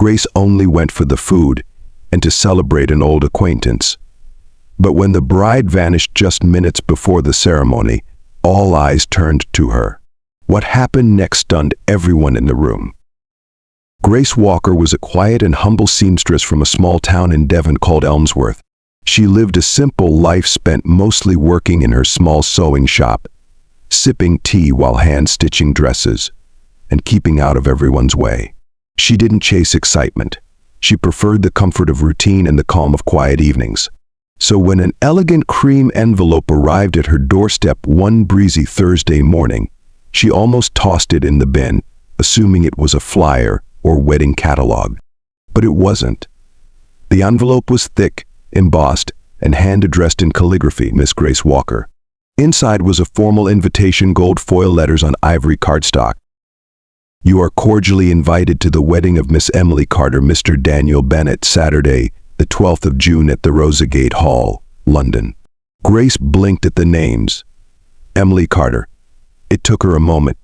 Grace only went for the food and to celebrate an old acquaintance. But when the bride vanished just minutes before the ceremony, all eyes turned to her. What happened next stunned everyone in the room. Grace Walker was a quiet and humble seamstress from a small town in Devon called Elmsworth. She lived a simple life spent mostly working in her small sewing shop, sipping tea while hand-stitching dresses, and keeping out of everyone's way. She didn't chase excitement. She preferred the comfort of routine and the calm of quiet evenings. So when an elegant cream envelope arrived at her doorstep one breezy Thursday morning, she almost tossed it in the bin, assuming it was a flyer or wedding catalog. But it wasn't. The envelope was thick, embossed, and hand-addressed in calligraphy, Miss Grace Walker. Inside was a formal invitation, gold foil letters on ivory cardstock. You are cordially invited to the wedding of Miss Emily Carter, Mr. Daniel Bennett, Saturday, the 12th of June at the Rosegate Hall, London. Grace blinked at the names. Emily Carter. It took her a moment.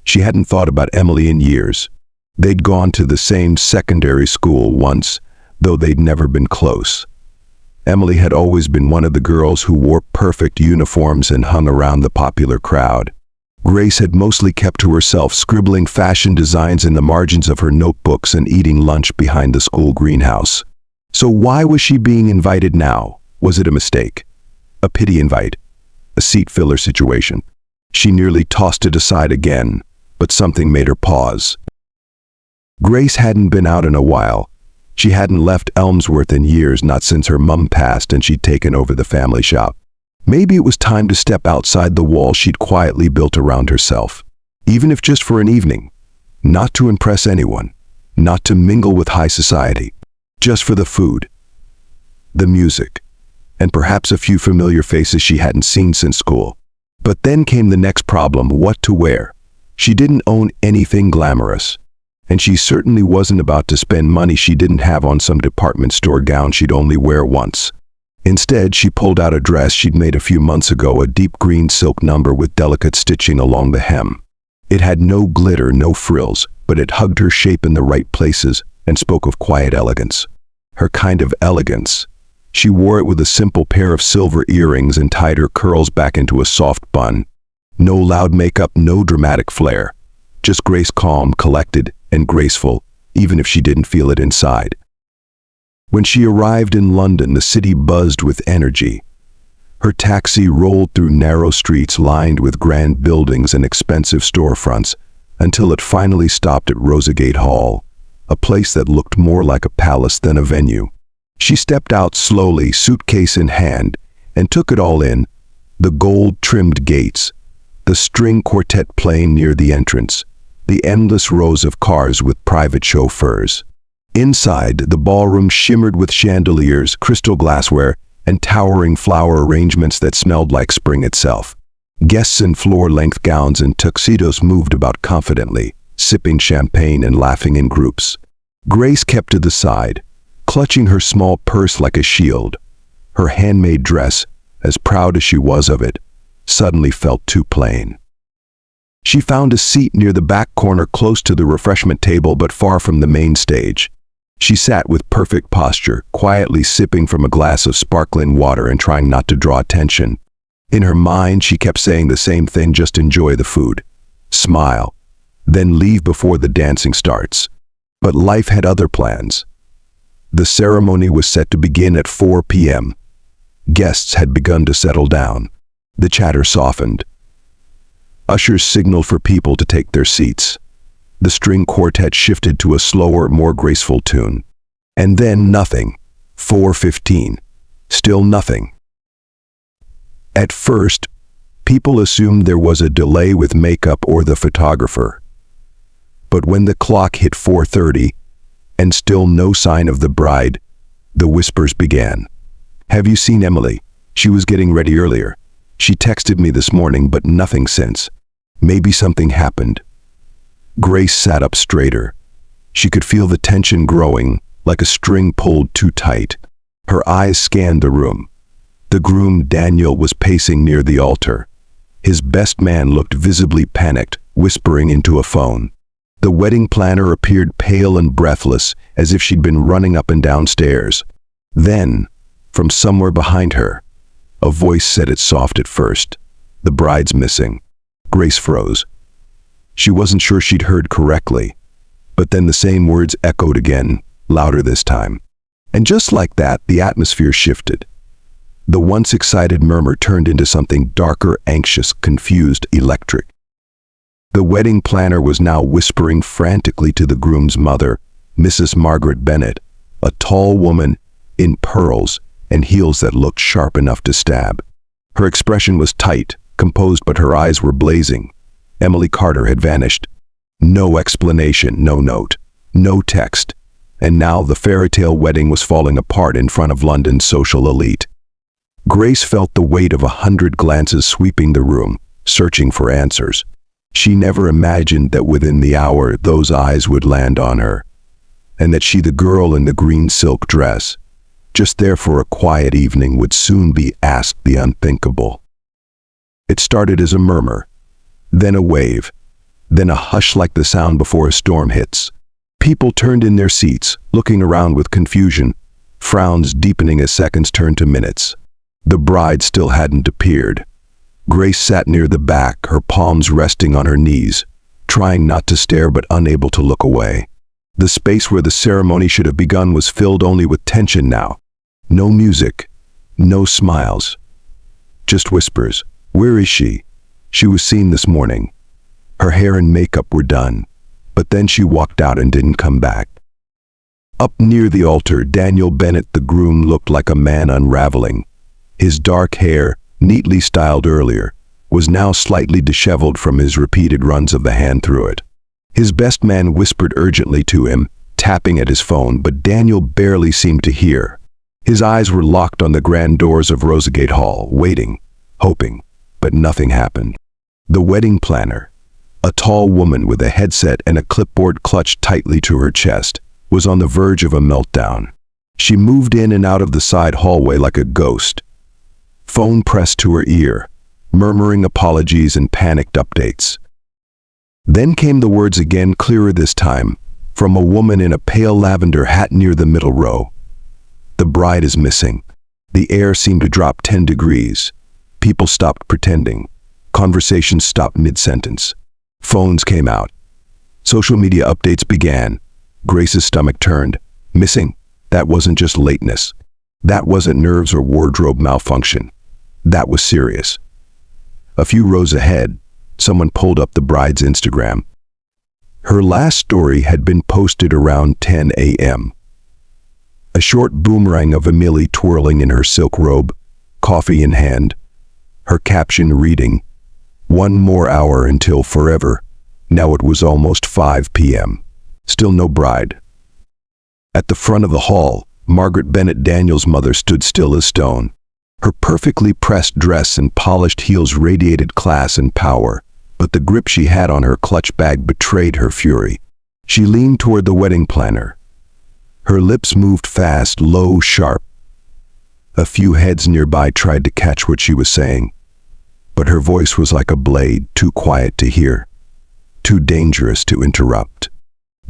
She hadn't thought about Emily in years. They'd gone to the same secondary school once, though they'd never been close. Emily had always been one of the girls who wore perfect uniforms and hung around the popular crowd. Grace had mostly kept to herself, scribbling fashion designs in the margins of her notebooks and eating lunch behind the school greenhouse. So why was she being invited now? Was it a mistake? A pity invite? A seat filler situation? She nearly tossed it aside again, but something made her pause. Grace hadn't been out in a while. She hadn't left Elmsworth in years, not since her mum passed and she'd taken over the family shop. Maybe it was time to step outside the wall she'd quietly built around herself, even if just for an evening. Not to impress anyone, not to mingle with high society, just for the food, the music, and perhaps a few familiar faces she hadn't seen since school. But then came the next problem: what to wear. She didn't own anything glamorous, and she certainly wasn't about to spend money she didn't have on some department store gown she'd only wear once. Instead, she pulled out a dress she'd made a few months ago, a deep green silk number with delicate stitching along the hem. It had no glitter, no frills, but it hugged her shape in the right places and spoke of quiet elegance. Her kind of elegance. She wore it with a simple pair of silver earrings and tied her curls back into a soft bun. No loud makeup, no dramatic flair. Just Grace, calm, collected, and graceful, even if she didn't feel it inside. When she arrived in London, the city buzzed with energy. Her taxi rolled through narrow streets lined with grand buildings and expensive storefronts until it finally stopped at Rosegate Hall, a place that looked more like a palace than a venue. She stepped out slowly, suitcase in hand, and took it all in: the gold-trimmed gates, the string quartet playing near the entrance, the endless rows of cars with private chauffeurs. Inside, the ballroom shimmered with chandeliers, crystal glassware, and towering flower arrangements that smelled like spring itself. Guests in floor-length gowns and tuxedos moved about confidently, sipping champagne and laughing in groups. Grace kept to the side, clutching her small purse like a shield. Her handmade dress, as proud as she was of it, suddenly felt too plain. She found a seat near the back corner, close to the refreshment table but far from the main stage. She sat with perfect posture, quietly sipping from a glass of sparkling water and trying not to draw attention. In her mind, she kept saying the same thing: just enjoy the food, smile, then leave before the dancing starts. But life had other plans. The ceremony was set to begin at 4 p.m. Guests had begun to settle down. The chatter softened. Ushers signaled for people to take their seats. The string quartet shifted to a slower, more graceful tune. And then nothing. 4:15. Still nothing. At first, people assumed there was a delay with makeup or the photographer. But when the clock hit 4:30, and still no sign of the bride, the whispers began. Have you seen Emily? She was getting ready earlier. She texted me this morning, but nothing since. Maybe something happened. Grace sat up straighter. She could feel the tension growing, like a string pulled too tight. Her eyes scanned the room. The groom, Daniel, was pacing near the altar. His best man looked visibly panicked, whispering into a phone. The wedding planner appeared pale and breathless, as if she'd been running up and down stairs. Then, from somewhere behind her, a voice said it soft at first. "The bride's missing." Grace froze. She wasn't sure she'd heard correctly, but then the same words echoed again, louder this time. And just like that, the atmosphere shifted. The once excited murmur turned into something darker, anxious, confused, electric. The wedding planner was now whispering frantically to the groom's mother, Mrs. Margaret Bennett, a tall woman in pearls and heels that looked sharp enough to stab. Her expression was tight, composed, but her eyes were blazing. Emily Carter had vanished. No explanation, no note, no text. And now the fairy tale wedding was falling apart in front of London's social elite. Grace felt the weight of 100 glances sweeping the room, searching for answers. She never imagined that within the hour those eyes would land on her, and that she, the girl in the green silk dress, just there for a quiet evening, would soon be asked the unthinkable. It started as a murmur, then a wave, then a hush like the sound before a storm hits. People turned in their seats, looking around with confusion, frowns deepening as seconds turned to minutes. The bride still hadn't appeared. Grace sat near the back, her palms resting on her knees, trying not to stare but unable to look away. The space where the ceremony should have begun was filled only with tension now. No music, no smiles, just whispers. "Where is she? She was seen this morning. Her hair and makeup were done, but then she walked out and didn't come back." Up near the altar, Daniel Bennett, the groom, looked like a man unraveling. His dark hair, neatly styled earlier, was now slightly disheveled from his repeated runs of the hand through it. His best man whispered urgently to him, tapping at his phone, but Daniel barely seemed to hear. His eyes were locked on the grand doors of Rosegate Hall, waiting, hoping, but nothing happened. The wedding planner, a tall woman with a headset and a clipboard clutched tightly to her chest, was on the verge of a meltdown. She moved in and out of the side hallway like a ghost, phone pressed to her ear, murmuring apologies and panicked updates. Then came the words again, clearer this time, from a woman in a pale lavender hat near the middle row. "The bride is missing." The air seemed to drop 10 degrees. People stopped pretending. Conversations stopped mid-sentence. Phones came out. Social media updates began. Grace's stomach turned. Missing? That wasn't just lateness. That wasn't nerves or wardrobe malfunction. That was serious. A few rows ahead, someone pulled up the bride's Instagram. Her last story had been posted around 10 a.m. A short boomerang of Amelie twirling in her silk robe, coffee in hand. Her caption reading, "One more hour until forever." Now it was almost 5 p.m. Still no bride. At the front of the hall, Margaret Bennett, Daniel's mother, stood still as stone. Her perfectly pressed dress and polished heels radiated class and power, but the grip she had on her clutch bag betrayed her fury. She leaned toward the wedding planner. Her lips moved fast, low, sharp. A few heads nearby tried to catch what she was saying, but her voice was like a blade, too quiet to hear, too dangerous to interrupt.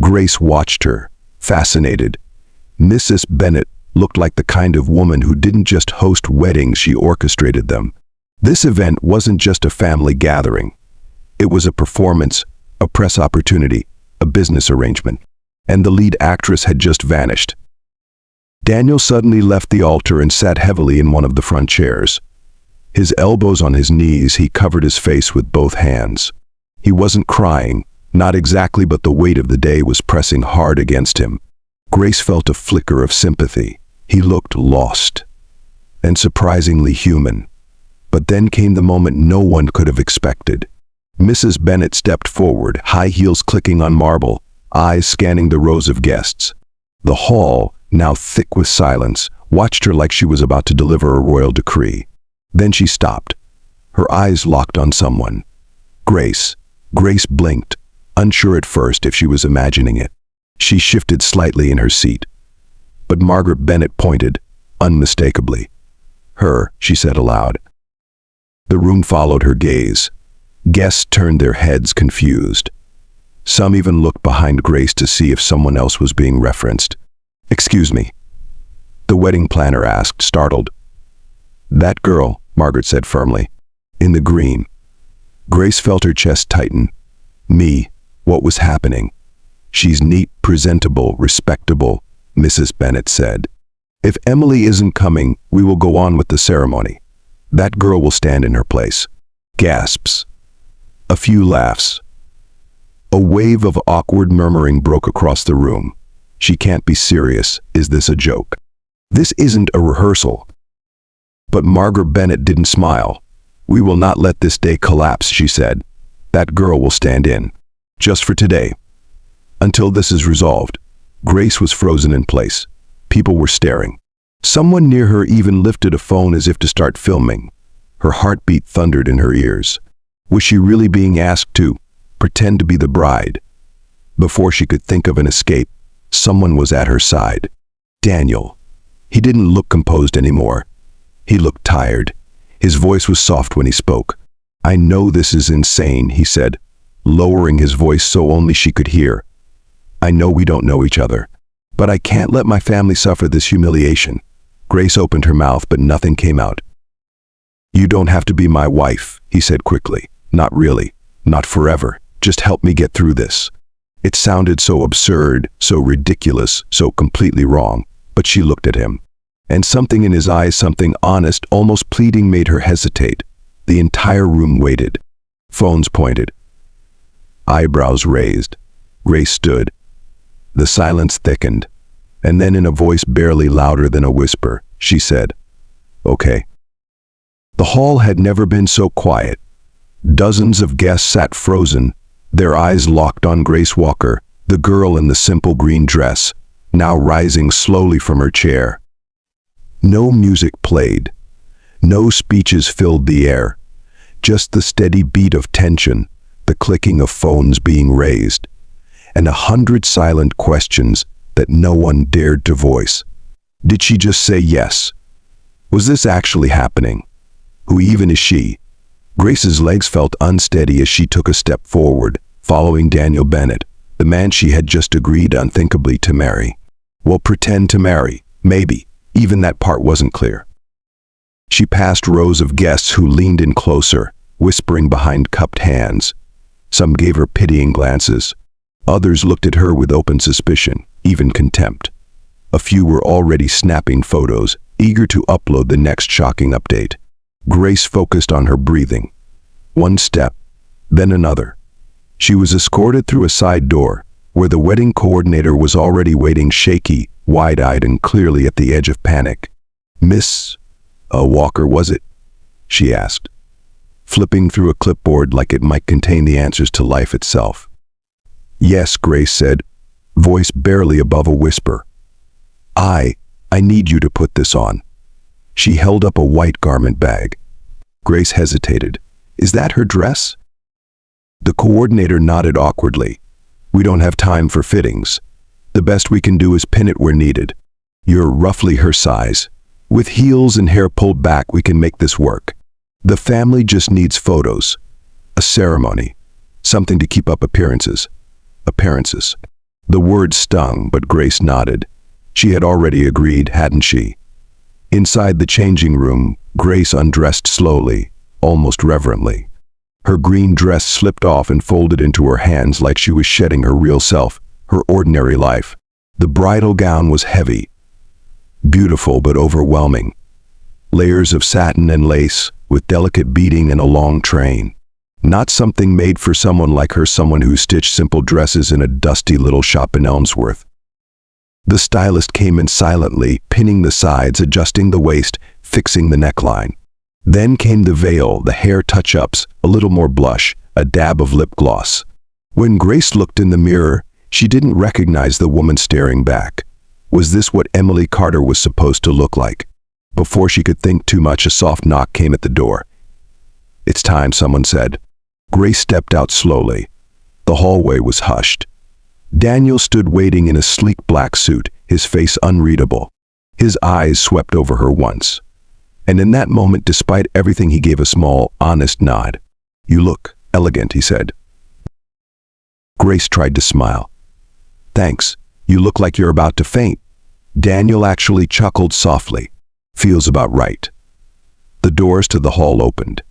Grace watched her, fascinated. Mrs. Bennett looked like the kind of woman who didn't just host weddings, she orchestrated them. This event wasn't just a family gathering. It was a performance, a press opportunity, a business arrangement. And the lead actress had just vanished. Daniel suddenly left the altar and sat heavily in one of the front chairs. His elbows on his knees, he covered his face with both hands. He wasn't crying, not exactly, but the weight of the day was pressing hard against him. Grace felt a flicker of sympathy. He looked lost and surprisingly human. But then came the moment no one could have expected. Mrs. Bennett stepped forward, high heels clicking on marble, eyes scanning the rows of guests. The hall, now thick with silence, watched her like she was about to deliver a royal decree. Then she stopped. Her eyes locked on someone. Grace. Grace blinked, unsure at first if she was imagining it. She shifted slightly in her seat. But Margaret Bennett pointed, unmistakably. "Her," she said aloud. The room followed her gaze. Guests turned their heads confused. Some even looked behind Grace to see if someone else was being referenced. "Excuse me," the wedding planner asked, startled. "That girl," Margaret said firmly. "In the green." Grace felt her chest tighten. Me, what was happening? "She's neat, presentable, respectable," Mrs. Bennet said. "If Emily isn't coming, we will go on with the ceremony. That girl will stand in her place." Gasps. A few laughs. A wave of awkward murmuring broke across the room. "She can't be serious. Is this a joke? This isn't a rehearsal." But Margaret Bennet didn't smile. "We will not let this day collapse," she said. "That girl will stand in. Just for today. Until this is resolved." Grace was frozen in place. People were staring. Someone near her even lifted a phone as if to start filming. Her heartbeat thundered in her ears. Was she really being asked to pretend to be the bride? Before she could think of an escape, someone was at her side. Daniel. He didn't look composed anymore. He looked tired. His voice was soft when he spoke. "I know this is insane," he said, lowering his voice so only she could hear. "I know we don't know each other, but I can't let my family suffer this humiliation." Grace opened her mouth, but nothing came out. "You don't have to be my wife," he said quickly. "Not really. Not forever. Just help me get through this." It sounded so absurd, so ridiculous, so completely wrong, but she looked at him. And something in his eyes, something honest, almost pleading, made her hesitate. The entire room waited. Phones pointed. Eyebrows raised. Grace stood. The silence thickened. And then in a voice barely louder than a whisper, she said, "Okay." The hall had never been so quiet. Dozens of guests sat frozen, their eyes locked on Grace Walker, the girl in the simple green dress, now rising slowly from her chair. No music played. No speeches filled the air. Just the steady beat of tension, the clicking of phones being raised, and 100 silent questions that no one dared to voice. Did she just say yes? Was this actually happening? Who even is she? Grace's legs felt unsteady as she took a step forward, following Daniel Bennet, the man she had just agreed unthinkably to marry. Well, pretend to marry, maybe. Even that part wasn't clear. She passed rows of guests who leaned in closer, whispering behind cupped hands. Some gave her pitying glances. Others looked at her with open suspicion, even contempt. A few were already snapping photos, eager to upload the next shocking update. Grace focused on her breathing. One step, then another. She was escorted through a side door, where the wedding coordinator was already waiting, shaky, wide-eyed and clearly at the edge of panic. "Miss Walker, was it?" she asked, flipping through a clipboard like it might contain the answers to life itself. "Yes," Grace said, voice barely above a whisper. I need you to put this on." She held up a white garment bag. Grace hesitated. "Is that her dress?" The coordinator nodded awkwardly. "We don't have time for fittings. The best we can do is pin it where needed. You're roughly her size. With heels and hair pulled back, we can make this work. The family just needs photos. A ceremony. Something to keep up appearances." Appearances. The word stung, but Grace nodded. She had already agreed, hadn't she? Inside the changing room, Grace undressed slowly, almost reverently. Her green dress slipped off and folded into her hands like she was shedding her real self, her ordinary life. The bridal gown was heavy, beautiful but overwhelming. Layers of satin and lace, with delicate beading and a long train. Not something made for someone like her, someone who stitched simple dresses in a dusty little shop in Elmsworth. The stylist came in silently, pinning the sides, adjusting the waist, fixing the neckline. Then came the veil, the hair touch-ups, a little more blush, a dab of lip gloss. When Grace looked in the mirror, she didn't recognize the woman staring back. Was this what Emily Carter was supposed to look like? Before she could think too much, a soft knock came at the door. "It's time," someone said. Grace stepped out slowly. The hallway was hushed. Daniel stood waiting in a sleek black suit, his face unreadable. His eyes swept over her once. And in that moment, despite everything, he gave a small, honest nod. "You look elegant," he said. Grace tried to smile. "Thanks. You look like you're about to faint." Daniel actually chuckled softly. "Feels about right." The doors to the hall opened.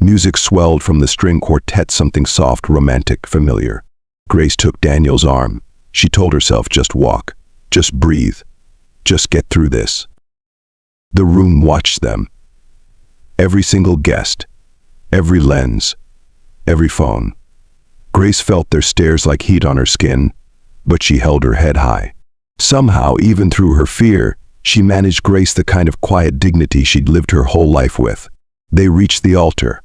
Music swelled from the string quartet, something soft, romantic, familiar. Grace took Daniel's arm. She told herself, just walk, just breathe, just get through this. The room watched them. Every single guest, every lens, every phone. Grace felt their stares like heat on her skin, but she held her head high. Somehow, even through her fear, she managed Grace the kind of quiet dignity she'd lived her whole life with. They reached the altar.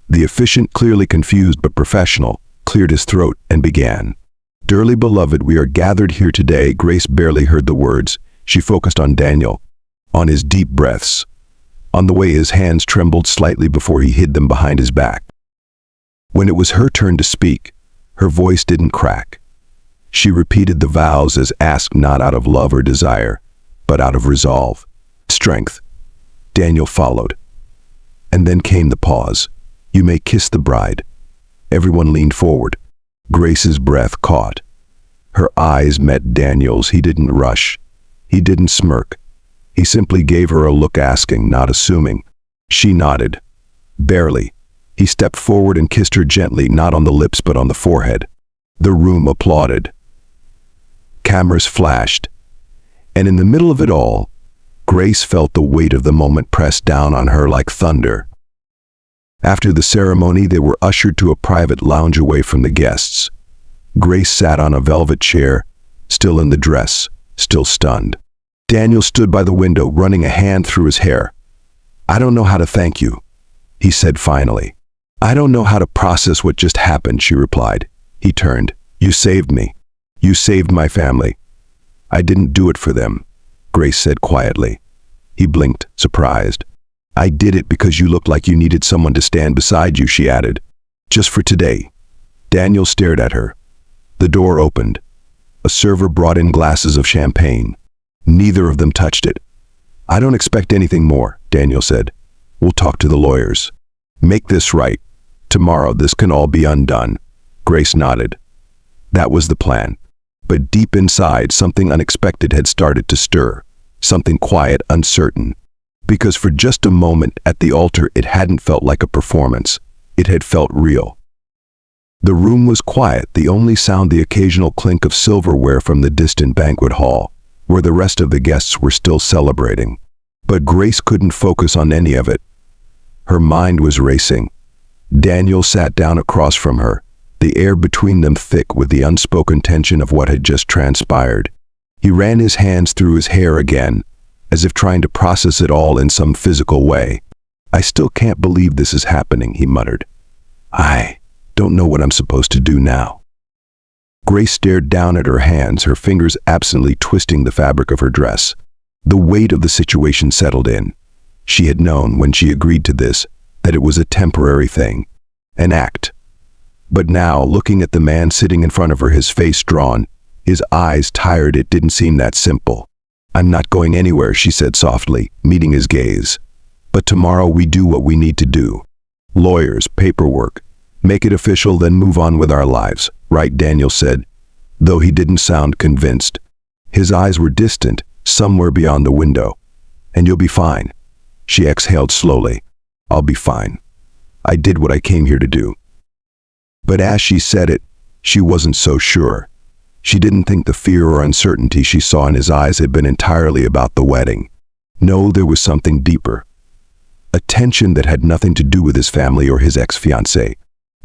The officiant, clearly confused but professional, cleared his throat and began. "Dearly beloved, we are gathered here today." Grace barely heard the words. She focused on Daniel, on his deep breaths, on the way his hands trembled slightly before he hid them behind his back. When it was her turn to speak, her voice didn't crack. She repeated the vows as asked, not out of love or desire, but out of resolve, strength. Daniel followed. And then came the pause. "You may kiss the bride." Everyone leaned forward. Grace's breath caught. Her eyes met Daniel's. He didn't rush. He didn't smirk. He simply gave her a look, asking, not assuming. She nodded. Barely. He stepped forward and kissed her gently, not on the lips but on the forehead. The room applauded. Cameras flashed. And in the middle of it all, Grace felt the weight of the moment press down on her like thunder. After the ceremony, they were ushered to a private lounge away from the guests. Grace sat on a velvet chair, still in the dress, still stunned. Daniel stood by the window, running a hand through his hair. "I don't know how to thank you," he said finally. "I don't know how to process what just happened," she replied. He turned. "You saved me. You saved my family." "I didn't do it for them," Grace said quietly. He blinked, surprised. "I did it because you looked like you needed someone to stand beside you," she added. "Just for today." Daniel stared at her. The door opened. A server brought in glasses of champagne. Neither of them touched it. "I don't expect anything more," Daniel said. "We'll talk to the lawyers. Make this right. Tomorrow this can all be undone." Grace nodded. That was the plan. But deep inside, something unexpected had started to stir. Something quiet, uncertain. Because for just a moment at the altar, it hadn't felt like a performance. It had felt real. The room was quiet, the only sound the occasional clink of silverware from the distant banquet hall, where the rest of the guests were still celebrating. But Grace couldn't focus on any of it. Her mind was racing. Daniel sat down across from her, the air between them thick with the unspoken tension of what had just transpired. He ran his hands through his hair again, as if trying to process it all in some physical way. "I still can't believe this is happening," he muttered. "I don't know what I'm supposed to do now." Grace stared down at her hands, her fingers absently twisting the fabric of her dress. The weight of the situation settled in. She had known, when she agreed to this, that it was a temporary thing, an act. But now, looking at the man sitting in front of her, his face drawn, his eyes tired, it didn't seem that simple. "I'm not going anywhere," she said softly, meeting his gaze. "But tomorrow we do what we need to do. Lawyers, paperwork. Make it official, then move on with our lives, right?" Daniel said, though he didn't sound convinced. His eyes were distant, somewhere beyond the window. "And you'll be fine." She exhaled slowly. "I'll be fine. I did what I came here to do." But as she said it, she wasn't so sure. She didn't think the fear or uncertainty she saw in his eyes had been entirely about the wedding. No, there was something deeper. A tension that had nothing to do with his family or his ex-fiancée.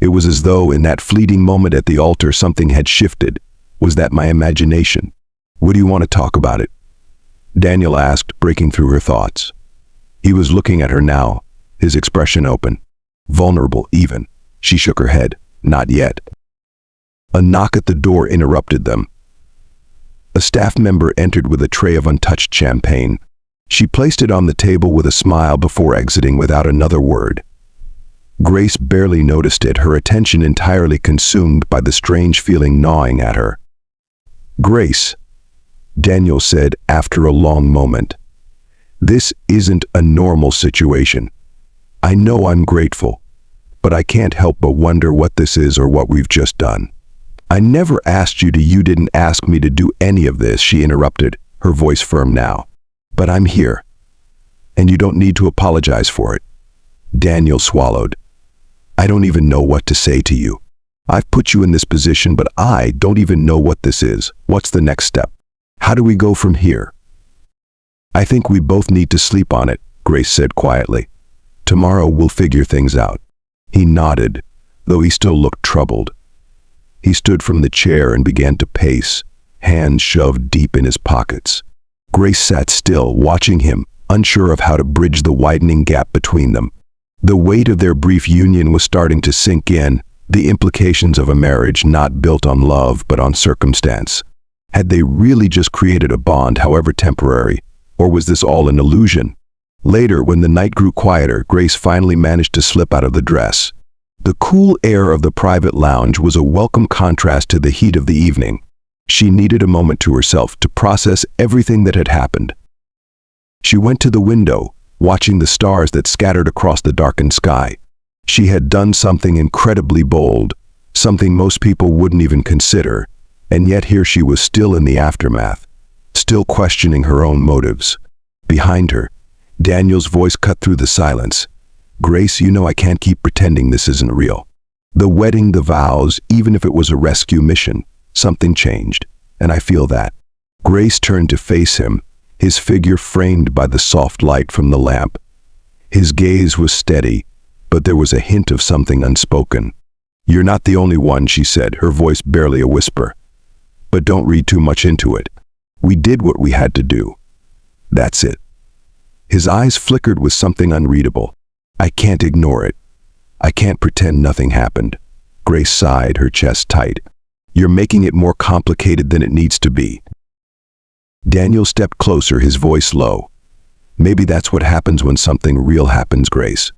It was as though in that fleeting moment at the altar something had shifted. Was that my imagination? "What do you want to talk about it?" Daniel asked, breaking through her thoughts. He was looking at her now, his expression open, vulnerable even. She shook her head. "Not yet." A knock at the door interrupted them. A staff member entered with a tray of untouched champagne. She placed it on the table with a smile before exiting without another word. Grace barely noticed it, her attention entirely consumed by the strange feeling gnawing at her. "Grace," Daniel said after a long moment, "this isn't a normal situation. I know I'm grateful, but I can't help but wonder what this is or what we've just done." I never asked you to. You didn't ask me to do any of this, she interrupted, her voice firm now. But I'm here, and you don't need to apologize for it. Daniel swallowed. I don't even know what to say to you. I've put you in this position, but I don't even know what this is. What's the next step? How do we go from here? I think we both need to sleep on it, Grace said quietly. Tomorrow we'll figure things out. He nodded, though he still looked troubled. He stood from the chair and began to pace, hands shoved deep in his pockets. Grace sat still, watching him, unsure of how to bridge the widening gap between them. The weight of their brief union was starting to sink in, the implications of a marriage not built on love but on circumstance. Had they really just created a bond, however temporary, or was this all an illusion? Later, when the night grew quieter, Grace finally managed to slip out of the dress. The cool air of the private lounge was a welcome contrast to the heat of the evening. She needed a moment to herself to process everything that had happened. She went to the window, watching the stars that scattered across the darkened sky. She had done something incredibly bold, something most people wouldn't even consider, and yet here she was still in the aftermath, still questioning her own motives. Behind her, Daniel's voice cut through the silence. Grace, you know I can't keep pretending this isn't real. The wedding, the vows, even if it was a rescue mission, something changed, and I feel that. Grace turned to face him, his figure framed by the soft light from the lamp. His gaze was steady, but there was a hint of something unspoken. You're not the only one, she said, her voice barely a whisper. But don't read too much into it. We did what we had to do. That's it. His eyes flickered with something unreadable. I can't ignore it. I can't pretend nothing happened. Grace sighed, her chest tight. You're making it more complicated than it needs to be. Daniel stepped closer, his voice low. Maybe that's what happens when something real happens, Grace.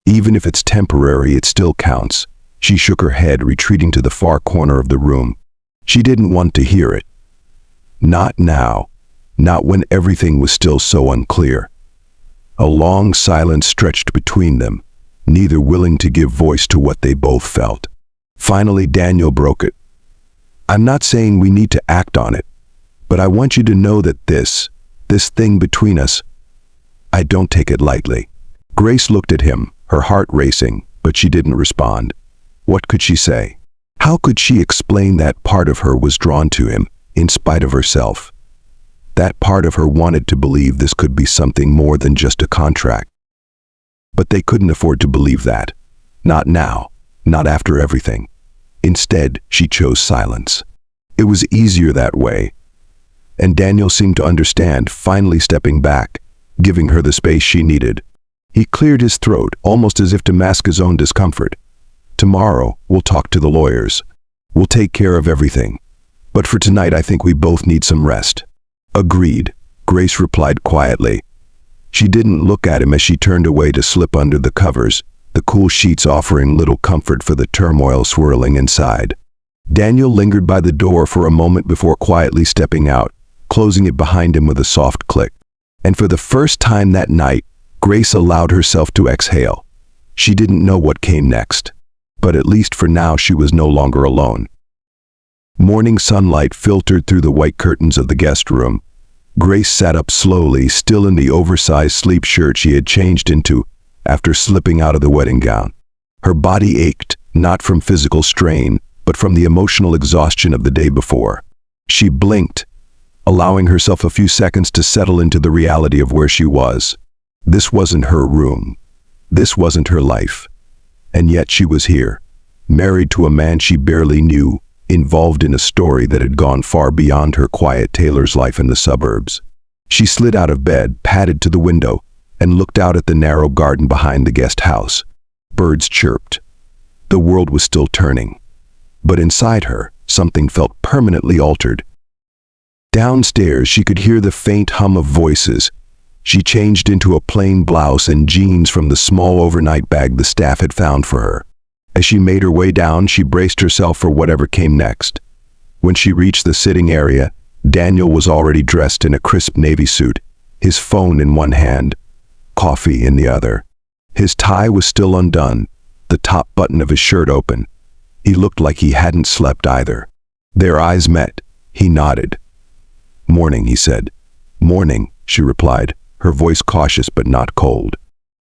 Even if it's temporary, it still counts. She shook her head, retreating to the far corner of the room. She didn't want to hear it. Not now. Not when everything was still so unclear. A long silence stretched between them, neither willing to give voice to what they both felt. Finally, Daniel broke it. I'm not saying we need to act on it, but I want you to know that this thing between us, I don't take it lightly. Grace looked at him, her heart racing, but she didn't respond. What could she say? How could she explain that part of her was drawn to him, in spite of herself? That part of her wanted to believe this could be something more than just a contract. But they couldn't afford to believe that. Not now, not after everything. Instead, she chose silence. It was easier that way. And Daniel seemed to understand, finally stepping back, giving her the space she needed. He cleared his throat, almost as if to mask his own discomfort. Tomorrow, we'll talk to the lawyers. We'll take care of everything. But for tonight, I think we both need some rest. Agreed, Grace replied quietly. She didn't look at him as she turned away to slip under the covers, the cool sheets offering little comfort for the turmoil swirling inside. Daniel lingered by the door for a moment before quietly stepping out, closing it behind him with a soft click. And for the first time that night, Grace allowed herself to exhale. She didn't know what came next, but at least for now she was no longer alone. Morning sunlight filtered through the white curtains of the guest room. Grace sat up slowly, still in the oversized sleep shirt she had changed into after slipping out of the wedding gown. Her body ached, not from physical strain, but from the emotional exhaustion of the day before. She blinked, allowing herself a few seconds to settle into the reality of where she was. This wasn't her room. This wasn't her life. And yet she was here, married to a man she barely knew, involved in a story that had gone far beyond her quiet tailor's life in the suburbs. She slid out of bed, padded to the window, and looked out at the narrow garden behind the guest house. Birds chirped. The world was still turning. But inside her, something felt permanently altered. Downstairs, she could hear the faint hum of voices. She changed into a plain blouse and jeans from the small overnight bag the staff had found for her. As she made her way down, she braced herself for whatever came next. When she reached the sitting area, Daniel was already dressed in a crisp navy suit, his phone in one hand, coffee in the other. His tie was still undone, the top button of his shirt open. He looked like he hadn't slept either. Their eyes met. He nodded. "Morning," he said. "Morning," she replied, her voice cautious but not cold.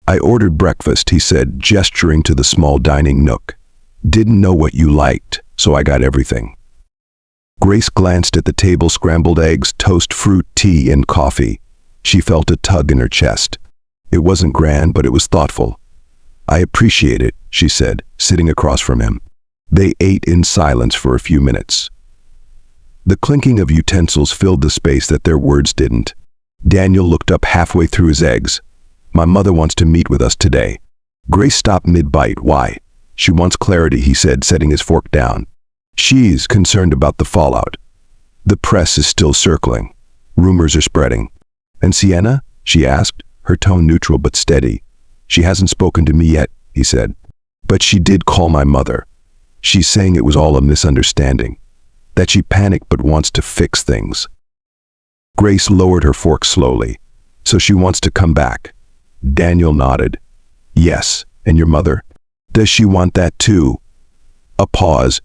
"I ordered breakfast," he said, gesturing to the small dining nook. "Didn't know what you liked, so I got everything." Grace glanced at the table: scrambled eggs, toast, fruit, tea, and coffee. She felt a tug in her chest. It wasn't grand, but it was thoughtful. "I appreciate it," she said, sitting across from him. They ate in silence for a few minutes. The clinking of utensils filled the space that their words didn't. Daniel looked up halfway through his eggs. "My mother wants to meet with us today." Grace stopped mid-bite. "Why?" "She wants clarity," he said, setting his fork down. "She's concerned about the fallout. The press is still circling. Rumors are spreading." "And Sienna?" she asked, her tone neutral but steady. "She hasn't spoken to me yet," he said. "But she did call my mother. She's saying it was all a misunderstanding, that she panicked but wants to fix things." Grace lowered her fork slowly. "So she wants to come back?" Daniel nodded. "Yes. And your mother? Does she want that too?" A pause.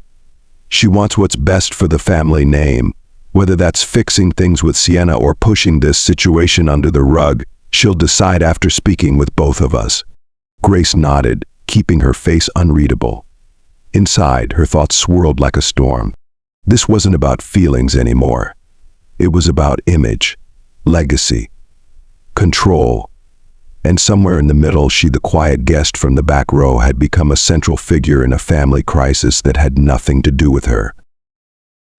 "She wants what's best for the family name. Whether that's fixing things with Sienna or pushing this situation under the rug, she'll decide after speaking with both of us." Grace nodded, keeping her face unreadable. Inside, her thoughts swirled like a storm. This wasn't about feelings anymore. It was about image, legacy, control. And somewhere in the middle, she, the quiet guest from the back row, had become a central figure in a family crisis that had nothing to do with her.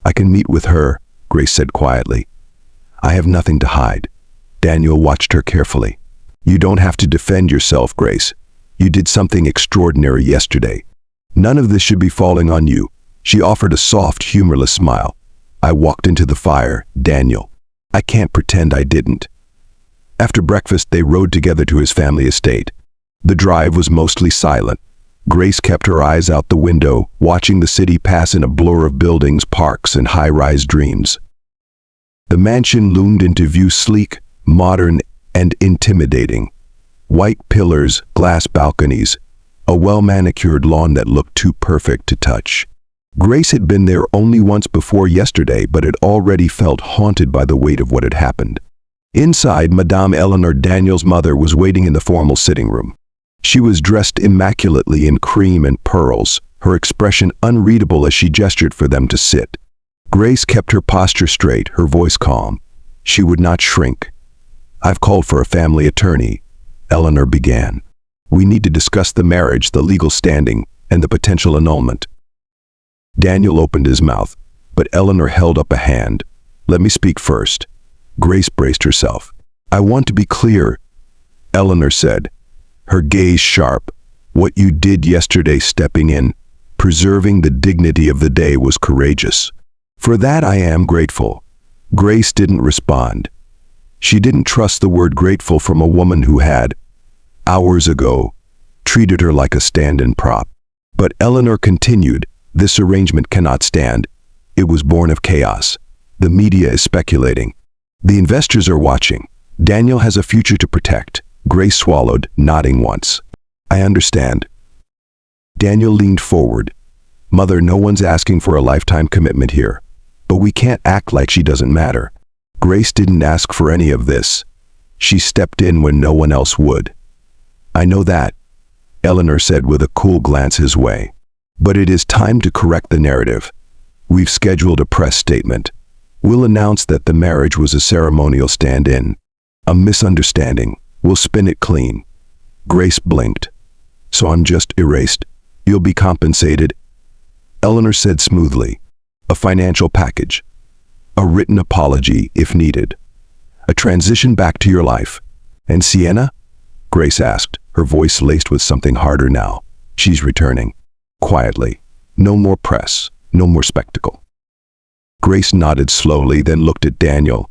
"I can meet with her," Grace said quietly. "I have nothing to hide." Daniel watched her carefully. "You don't have to defend yourself, Grace. You did something extraordinary yesterday. None of this should be falling on you." She offered a soft, humorless smile. "I walked into the fire, Daniel. I can't pretend I didn't." After breakfast, they rode together to his family estate. The drive was mostly silent. Grace kept her eyes out the window, watching the city pass in a blur of buildings, parks, and high-rise dreams. The mansion loomed into view, sleek, modern, and intimidating. White pillars, glass balconies, a well-manicured lawn that looked too perfect to touch. Grace had been there only once before yesterday, but had already felt haunted by the weight of what had happened. Inside, Madame Eleanor, Daniel's mother, was waiting in the formal sitting room. She was dressed immaculately in cream and pearls, her expression unreadable as she gestured for them to sit. Grace kept her posture straight, her voice calm. She would not shrink. "I've called for a family attorney," Eleanor began. "We need to discuss the marriage, the legal standing, and the potential annulment." Daniel opened his mouth, but Eleanor held up a hand. "Let me speak first." Grace braced herself. "I want to be clear," Eleanor said, her gaze sharp. "What you did yesterday, stepping in, preserving the dignity of the day, was courageous. For that I am grateful." Grace didn't respond. She didn't trust the word grateful from a woman who had, hours ago, treated her like a stand-in prop. But Eleanor continued, "This arrangement cannot stand. It was born of chaos. The media is speculating. The investors are watching. Daniel has a future to protect." Grace swallowed, nodding once. "I understand." Daniel leaned forward. "Mother, no one's asking for a lifetime commitment here. But we can't act like she doesn't matter. Grace didn't ask for any of this. She stepped in when no one else would." "I know that," Eleanor said with a cool glance his way. "But it is time to correct the narrative. We've scheduled a press statement. We'll announce that the marriage was a ceremonial stand-in. A misunderstanding. We'll spin it clean." Grace blinked. "So I'm just erased. You'll be compensated?" Eleanor said smoothly. "A financial package. A written apology if needed. A transition back to your life." "And Sienna?" Grace asked, her voice laced with something harder now. "She's returning." Quietly. "No more press. No more spectacle." Grace nodded slowly, then looked at Daniel.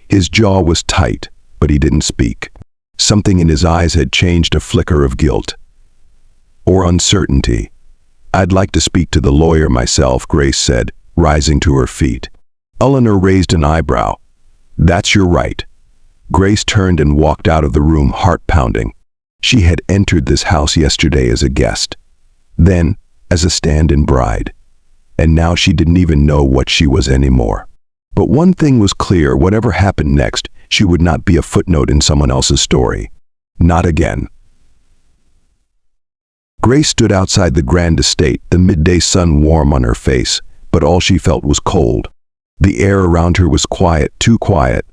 His jaw was tight, but he didn't speak. Something in his eyes had changed, a flicker of guilt. Or uncertainty. "I'd like to speak to the lawyer myself," Grace said, rising to her feet. Eleanor raised an eyebrow. "That's your right." Grace turned and walked out of the room, heart pounding. She had entered this house yesterday as a guest, then as a stand-in bride. and now she didn't even know what she was anymore. But one thing was clear: whatever happened next, she would not be a footnote in someone else's story. Not again. Grace stood outside the grand estate, the midday sun warm on her face, but all she felt was cold. The air around her was quiet, too quiet,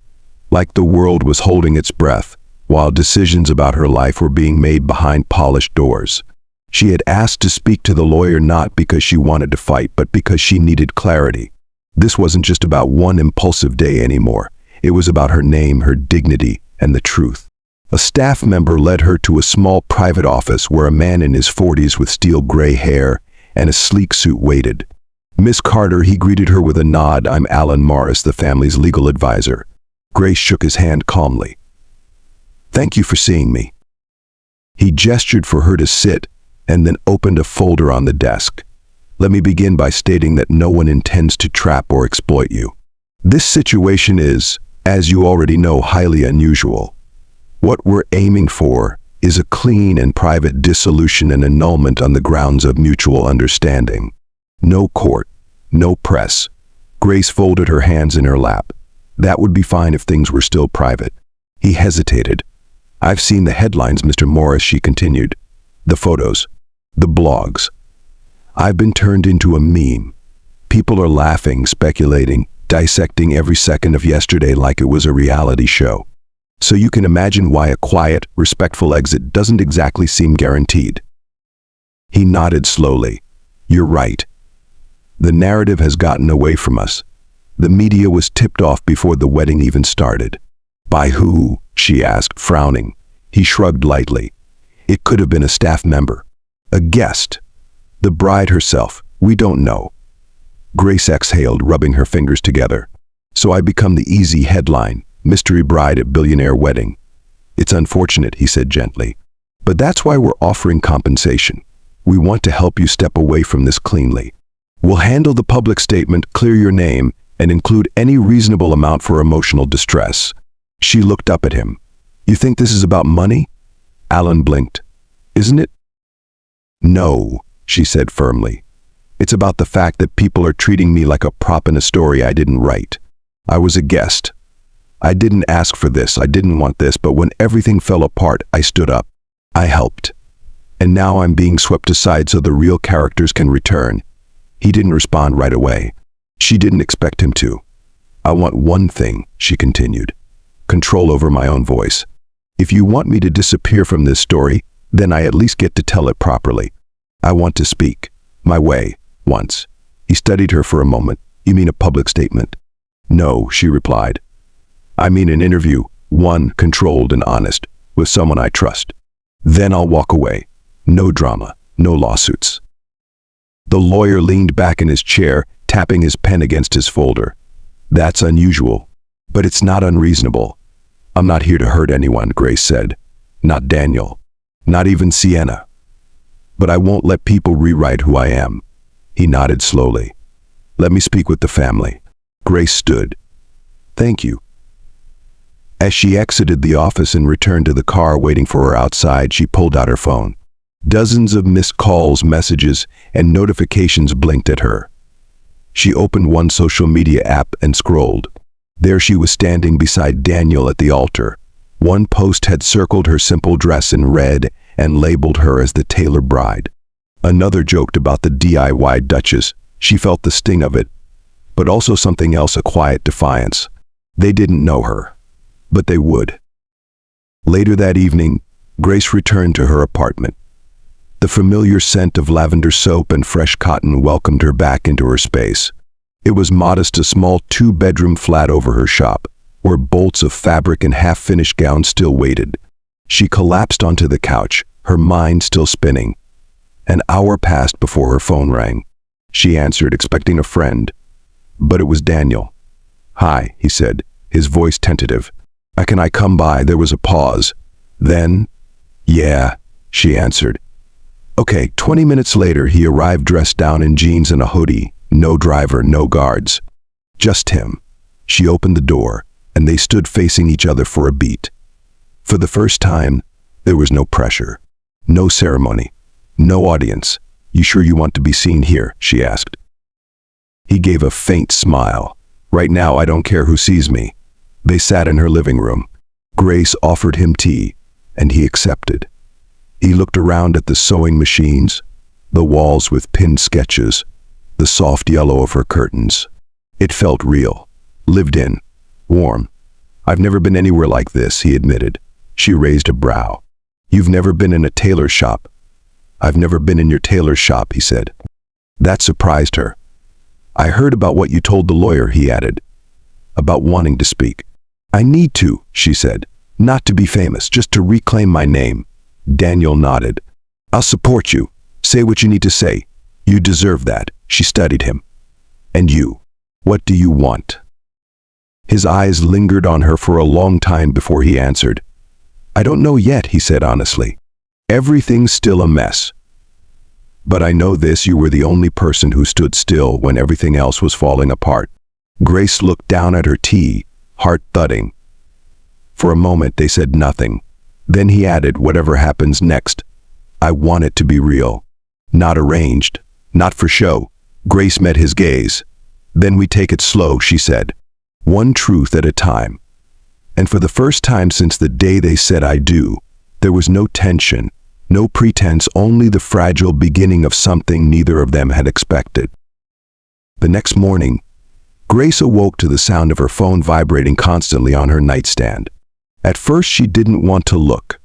like the world was holding its breath, while decisions about her life were being made behind polished doors. She had asked to speak to the lawyer not because she wanted to fight, but because she needed clarity. This wasn't just about one impulsive day anymore. It was about her name, her dignity, and the truth. A staff member led her to a small private office where a man in his 40s with steel gray hair and a sleek suit waited. "Miss Carter," he greeted her with a nod. "I'm Alan Morris, the family's legal advisor." Grace shook his hand calmly. "Thank you for seeing me." He gestured for her to sit and then opened a folder on the desk. "Let me begin by stating that no one intends to trap or exploit you. This situation is, as you already know, highly unusual. What we're aiming for is a clean and private dissolution and annulment on the grounds of mutual understanding. No court, no press." Grace folded her hands in her lap. "That would be fine if things were still private." He hesitated. "I've seen the headlines, Mr. Morris," she continued. "The photos, the blogs. I've been turned into a meme. People are laughing, speculating, dissecting every second of yesterday like it was a reality show. So you can imagine why a quiet, respectful exit doesn't exactly seem guaranteed." He nodded slowly. "You're right. The narrative has gotten away from us. The media was tipped off before the wedding even started." "By who?" she asked, frowning. He shrugged lightly. "It could have been a staff member. A guest. The bride herself. We don't know." Grace exhaled, rubbing her fingers together. "So I become the easy headline, mystery bride at billionaire wedding. It's unfortunate," he said gently. "But that's why we're offering compensation. We want to help you step away from this cleanly. We'll handle the public statement, clear your name, and include any reasonable amount for emotional distress." She looked up at him. "You think this is about money?" Alan blinked. "Isn't it?" "No," she said firmly. "It's about the fact that people are treating me like a prop in a story I didn't write. I was a guest. I didn't ask for this, I didn't want this, but when everything fell apart, I stood up. I helped. And now I'm being swept aside so the real characters can return." He didn't respond right away. She didn't expect him to. "I want one thing," she continued. "Control over my own voice. If you want me to disappear from this story, then I at least get to tell it properly. I want to speak. My way. Once." He studied her for a moment. "You mean a public statement?" "No," she replied. "I mean an interview, one controlled and honest, with someone I trust. Then I'll walk away. No drama, no lawsuits." The lawyer leaned back in his chair, tapping his pen against his folder. "That's unusual, but it's not unreasonable. I'm not here to hurt anyone," Grace said. "Not Daniel. Not even Sienna. But I won't let people rewrite who I am." He nodded slowly. "Let me speak with the family." Grace stood. "Thank you." As she exited the office and returned to the car waiting for her outside, she pulled out her phone. Dozens of missed calls, messages, and notifications blinked at her. She opened one social media app and scrolled. There she was standing beside Daniel at the altar. One post had circled her simple dress in red and labeled her as the tailor bride. Another joked about the DIY Duchess. She felt the sting of it, but also something else, a quiet defiance. They didn't know her, but they would. Later that evening, Grace returned to her apartment. The familiar scent of lavender soap and fresh cotton welcomed her back into her space. It was modest, a small 2-bedroom flat over her shop, where bolts of fabric and half-finished gowns still waited. She collapsed onto the couch, her mind still spinning. An hour passed before her phone rang. She answered, expecting a friend. But it was Daniel. "Hi," he said, his voice tentative. Can I come by?" There was a pause. Then, "Yeah," she answered. Okay, 20 minutes later, he arrived dressed down in jeans and a hoodie. No driver, no guards. Just him. She opened the door, and they stood facing each other for a beat. For the first time, there was no pressure, no ceremony, no audience. "You sure you want to be seen here?" she asked. He gave a faint smile. Right now, I don't care who sees me. They sat in her living room. Grace offered him tea, and he accepted. He looked around at the sewing machines, the walls with pinned sketches, the soft yellow of her curtains. It felt real, lived in, warm. I've never been anywhere like this, he admitted. She raised a brow. You've never been in a tailor shop. I've never been in your tailor shop, he said. That surprised her. I heard about what you told the lawyer, he added. About wanting to speak. I need to, she said. Not to be famous, just to reclaim my name. Daniel nodded. I'll support you. Say what you need to say. You deserve that, she studied him. And you? What do you want? His eyes lingered on her for a long time before he answered. I don't know yet, he said honestly. Everything's still a mess. But I know this, you were the only person who stood still when everything else was falling apart. Grace looked down at her tea, heart thudding. For a moment they said nothing. Then he added, whatever happens next, I want it to be real. Not arranged, not for show. Grace met his gaze. Then we take it slow, she said. One truth at a time. And for the first time since the day they said I do, there was no tension, no pretense, only the fragile beginning of something neither of them had expected. The next morning, Grace awoke to the sound of her phone vibrating constantly on her nightstand. At first she didn't want to look.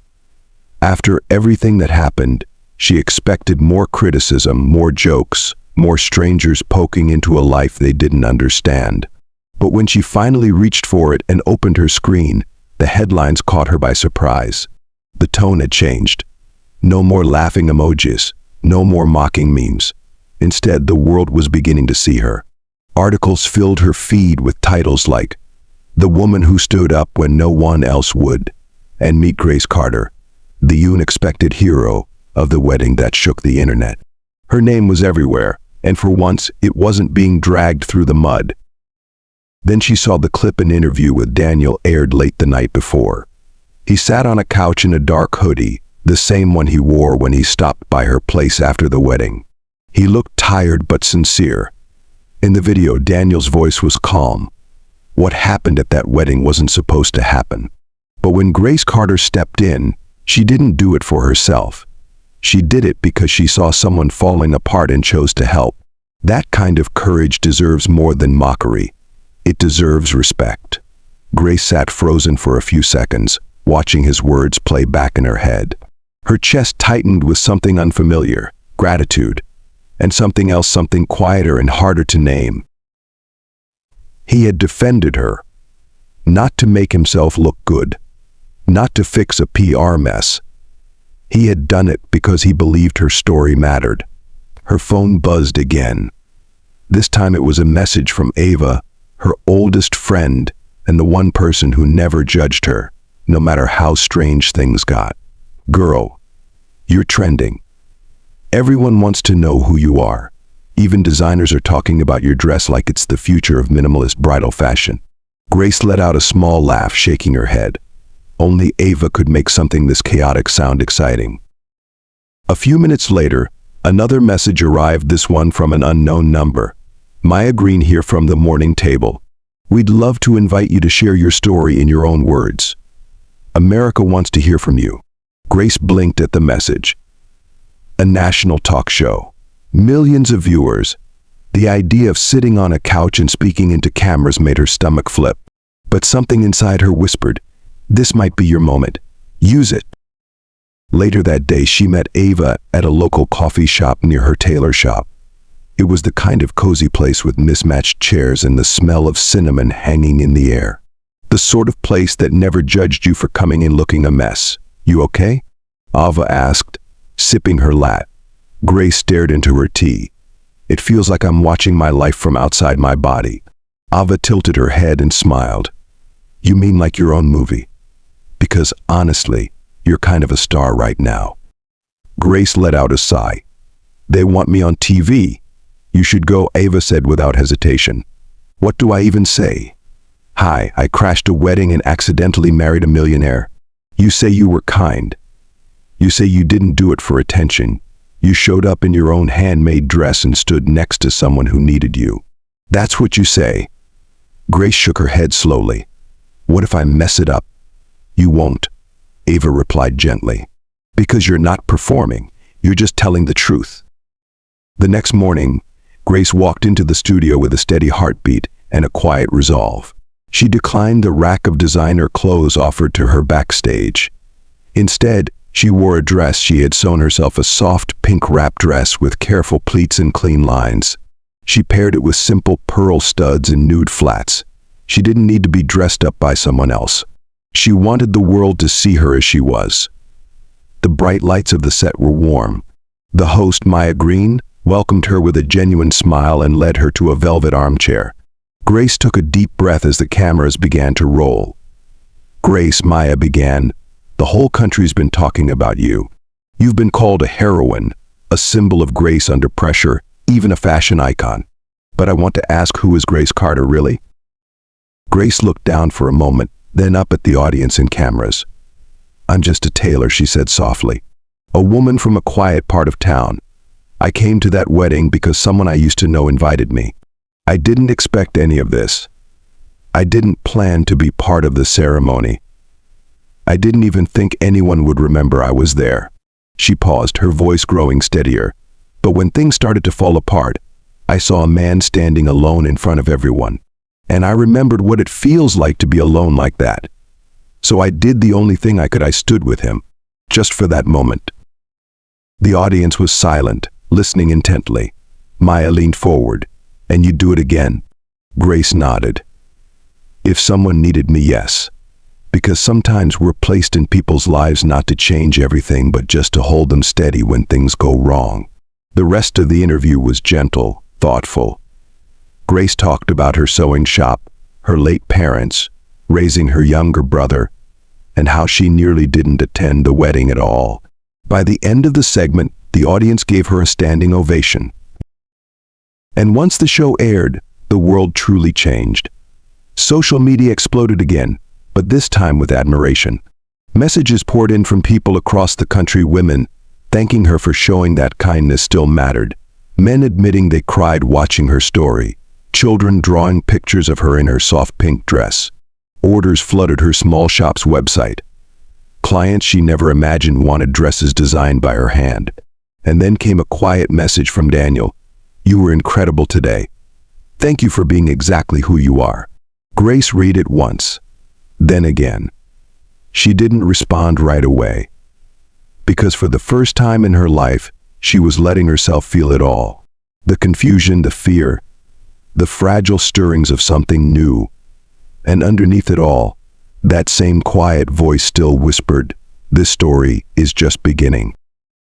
After everything that happened, she expected more criticism, more jokes, more strangers poking into a life they didn't understand. But when she finally reached for it and opened her screen, the headlines caught her by surprise. The tone had changed. No more laughing emojis, no more mocking memes. Instead, the world was beginning to see her. Articles filled her feed with titles like, The Woman Who Stood Up When No One Else Would, and Meet Grace Carter, the unexpected hero of the wedding that shook the internet. Her name was everywhere, and for once, it wasn't being dragged through the mud. Then she saw the clip an interview with Daniel aired late the night before. He sat on a couch in a dark hoodie, the same one he wore when he stopped by her place after the wedding. He looked tired but sincere. In the video, Daniel's voice was calm. What happened at that wedding wasn't supposed to happen. But when Grace Carter stepped in, she didn't do it for herself. She did it because she saw someone falling apart and chose to help. That kind of courage deserves more than mockery. It deserves respect. Grace sat frozen for a few seconds, watching his words play back in her head. Her chest tightened with something unfamiliar, gratitude, and something else, something quieter and harder to name. He had defended her, not to make himself look good, not to fix a PR mess. He had done it because he believed her story mattered. Her phone buzzed again. This time it was a message from Ava, her oldest friend, and the one person who never judged her, no matter how strange things got. Girl, you're trending. Everyone wants to know who you are. Even designers are talking about your dress like it's the future of minimalist bridal fashion. Grace let out a small laugh, shaking her head. Only Ava could make something this chaotic sound exciting. A few minutes later, another message arrived, this one from an unknown number. Maya Green here from the morning table. We'd love to invite you to share your story in your own words. America wants to hear from you. Grace blinked at the message. A national talk show. Millions of viewers. The idea of sitting on a couch and speaking into cameras made her stomach flip. But something inside her whispered, this might be your moment. Use it. Later that day, she met Ava at a local coffee shop near her tailor shop. It was the kind of cozy place with mismatched chairs and the smell of cinnamon hanging in the air. The sort of place that never judged you for coming in looking a mess. You okay? Ava asked, sipping her latte. Grace stared into her tea. It feels like I'm watching my life from outside my body. Ava tilted her head and smiled. You mean like your own movie? Because honestly, you're kind of a star right now. Grace let out a sigh. They want me on TV. You should go, Ava said without hesitation. What do I even say? Hi, I crashed a wedding and accidentally married a millionaire. You say you were kind. You say you didn't do it for attention. You showed up in your own handmade dress and stood next to someone who needed you. That's what you say. Grace shook her head slowly. What if I mess it up? You won't, Ava replied gently. Because you're not performing, you're just telling the truth. The next morning, Grace walked into the studio with a steady heartbeat and a quiet resolve. She declined the rack of designer clothes offered to her backstage. Instead, she wore a dress she had sewn herself, a soft pink wrap dress with careful pleats and clean lines. She paired it with simple pearl studs and nude flats. She didn't need to be dressed up by someone else. She wanted the world to see her as she was. The bright lights of the set were warm. The host, Maya Green, welcomed her with a genuine smile and led her to a velvet armchair. Grace took a deep breath as the cameras began to roll. Grace, Maya began, the whole country's been talking about you. You've been called a heroine, a symbol of grace under pressure, even a fashion icon. But I want to ask, who is Grace Carter really? Grace looked down for a moment, then up at the audience and cameras. I'm just a tailor, she said softly. A woman from a quiet part of town. I came to that wedding because someone I used to know invited me. I didn't expect any of this. I didn't plan to be part of the ceremony. I didn't even think anyone would remember I was there. She paused, her voice growing steadier. But when things started to fall apart, I saw a man standing alone in front of everyone. And I remembered what it feels like to be alone like that. So I did the only thing I could. I stood with him, just for that moment. The audience was silent, listening intently. Maya leaned forward. And you'd do it again? Grace nodded. If someone needed me, yes. Because sometimes we're placed in people's lives not to change everything, but just to hold them steady when things go wrong. The rest of the interview was gentle, thoughtful. Grace talked about her sewing shop, her late parents, raising her younger brother, and how she nearly didn't attend the wedding at all. By the end of the segment, the audience gave her a standing ovation. And once the show aired, the world truly changed. Social media exploded again, but this time with admiration. Messages poured in from people across the country, women thanking her for showing that kindness still mattered, men admitting they cried watching her story, children drawing pictures of her in her soft pink dress. Orders flooded her small shop's website. Clients she never imagined wanted dresses designed by her hand. And then came a quiet message from Daniel. You were incredible today. Thank you for being exactly who you are. Grace read it once, then again. She didn't respond right away. Because for the first time in her life, she was letting herself feel it all. The confusion, the fear, the fragile stirrings of something new. And underneath it all, that same quiet voice still whispered, this story is just beginning.